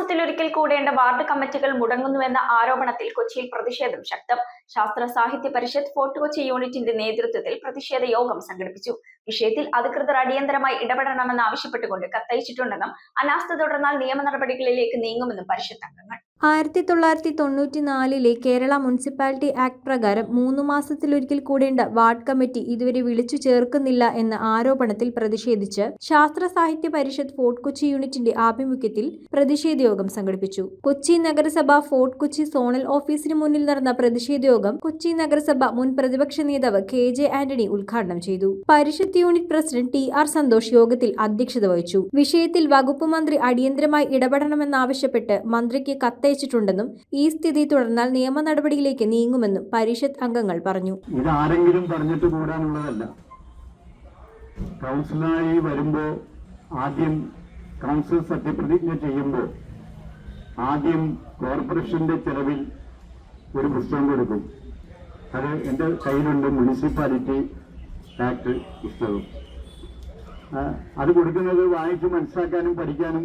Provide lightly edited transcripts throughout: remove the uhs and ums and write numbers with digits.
മാസത്തിലൊരിക്കൽ കൂടേണ്ട വാർഡ് കമ്മിറ്റികൾ മുടങ്ങുന്നുവെന്ന ആരോപണത്തിൽ കൊച്ചിയിൽ പ്രതിഷേധം ശക്തം. ശാസ്ത്ര സാഹിത്യ പരിഷത്ത് ഫോർട്ട് കൊച്ചി യൂണിറ്റിന്റെ നേതൃത്വത്തിൽ പ്രതിഷേധ യോഗം സംഘടിപ്പിച്ചു. വിഷയത്തിൽ അധികൃതർ അടിയന്തരമായി ഇടപെടണമെന്ന് ആവശ്യപ്പെട്ടുകൊണ്ട് കത്തയച്ചിട്ടുണ്ടെന്നും അനാസ്ഥ തുടർന്നാൽ നിയമ നടപടികളിലേക്ക് നീങ്ങുമെന്നും പരിഷത്ത് അംഗങ്ങൾ 1994 കേരള മുനിസിപ്പാലിറ്റി ആക്ട് പ്രകാരം 3 മാസത്തിലൊരിക്കൽ കൂടേണ്ട വാർഡ് കമ്മിറ്റി ഇതുവരെ വിളിച്ചു ചേർക്കുന്നില്ല എന്ന ആരോപണത്തിൽ പ്രതിഷേധിച്ച് ശാസ്ത്ര സാഹിത്യ പരിഷത്ത് ഫോർട്ട് കൊച്ചി യൂണിറ്റിന്റെ ആഭിമുഖ്യത്തിൽ പ്രതിഷേധ യോഗം സംഘടിപ്പിച്ചു. കൊച്ചി നഗരസഭ ഫോർട്ട് കൊച്ചി സോണൽ ഓഫീസിന് മുന്നിൽ നടന്ന പ്രതിഷേധ യോഗം കൊച്ചി നഗരസഭ മുൻ പ്രതിപക്ഷ നേതാവ് KJ ആന്റണി ഉദ്ഘാടനം ചെയ്തു. പരിഷത്ത് യൂണിറ്റ് പ്രസിഡന്റ് TR സന്തോഷ് യോഗത്തിൽ അധ്യക്ഷത വഹിച്ചു. വിഷയത്തിൽ വകുപ്പ് മന്ത്രി അടിയന്തരമായി ഇടപെടണമെന്നാവശ്യപ്പെട്ട് മന്ത്രിക്ക് കത്തയച്ചിട്ടുണ്ടെന്നും ഈ സ്ഥിതി തുടർന്നാൽ നിയമ നടപടിയിലേക്ക് നീങ്ങുമെന്നും പരിഷത്ത് അംഗങ്ങൾ പറഞ്ഞു. ഇതാരെങ്കിലും പറഞ്ഞിട്ട് കൂടാനുള്ളതല്ല. കൗൺസിലറായി വരുമ്പോൾ ആദ്യം കൗൺസിൽ സത്യപ്രതിജ്ഞ ചെയ്യുമ്പോൾ ആദ്യം കോർപ്പറേഷന്റെ ചെലവിൽ ഒരു പുസ്തകം കൊടുക്കും. അത് എൻ്റെ കയ്യിലുണ്ട്, മുനിസിപ്പാലിറ്റി ആക്ട് പുസ്തകം. അത് കൊടുക്കുന്നത് വായിച്ച് മനസ്സിലാക്കാനും പഠിക്കാനും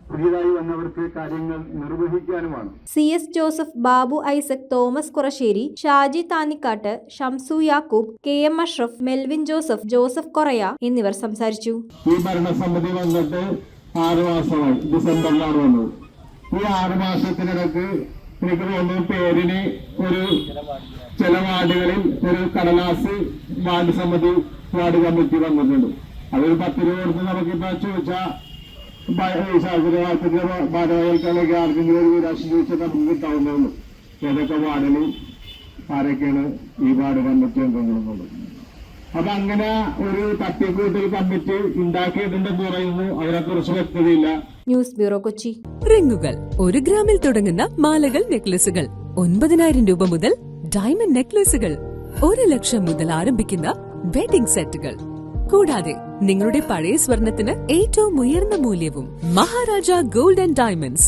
പുതിയതായി വന്നവർക്ക് കാര്യങ്ങൾ നിർവഹിക്കാനുമാണ്. CS Joseph, Babu Isaac, Thomas Kurassery, Shaji Thannikkattu, Shamsu Yakub, KM Ashraf, Melvin Joseph, Joseph Koraya എന്നിവർ സംസാരിച്ചു. ഈ ഭരണസമിതി വന്നിട്ട് 6 മാസമായി, ഡിസംബറിലാണ് വന്നത്. ഈ 6 മാസത്തിനിടക്ക് എനിക്ക് തോന്നുന്നു പേരിന് ചില വാർഡുകളിൽ ഒരു കടലാസ് വാർഡ് സമിതി വാർഡ് കമ്മിറ്റി വന്നിട്ടുണ്ട്. അതൊരു 10 രൂപ കൊടുത്ത് നമുക്കിപ്പോ ചോദിച്ചാൽ ശാസ്ത്രവാദത്തിന്റെ ഭാരവാഹികൾക്ക് ആർക്കെങ്കിലും ഒരു രാഷ്ട്രീയ ചോദിച്ചാൽ നമുക്ക് കിട്ടാവുന്നതുള്ളൂ. ഏതൊക്കെ വാർഡിൽ ആരൊക്കെയാണ് ഈ വാർഡ് കമ്മിറ്റി അംഗങ്ങളുള്ളത്. അപ്പൊ അങ്ങനെ ഒരു തട്ടിക്കൂട്ടൽ കമ്മിറ്റി ഉണ്ടാക്കിയിട്ടുണ്ടെന്ന് പറയുന്നു. അതിനെക്കുറിച്ച് വ്യക്തതയില്ല. News bureau, Kochi. റിങ്ങുകൾ 1 ഗ്രാമിൽ തുടങ്ങുന്ന മാലകൾ, നെക്ലസുകൾ 9,000 രൂപ മുതൽ ഡയമണ്ട് നെക്ലസുകൾ 1 ലക്ഷം മുതൽ ആരംഭിക്കുന്ന വെഡിംഗ് സെറ്റുകൾ, കൂടാതെ നിങ്ങളുടെ പഴയ സ്വർണത്തിന് ഏറ്റവും ഉയർന്ന മൂല്യവും. Maharaja gold and diamonds,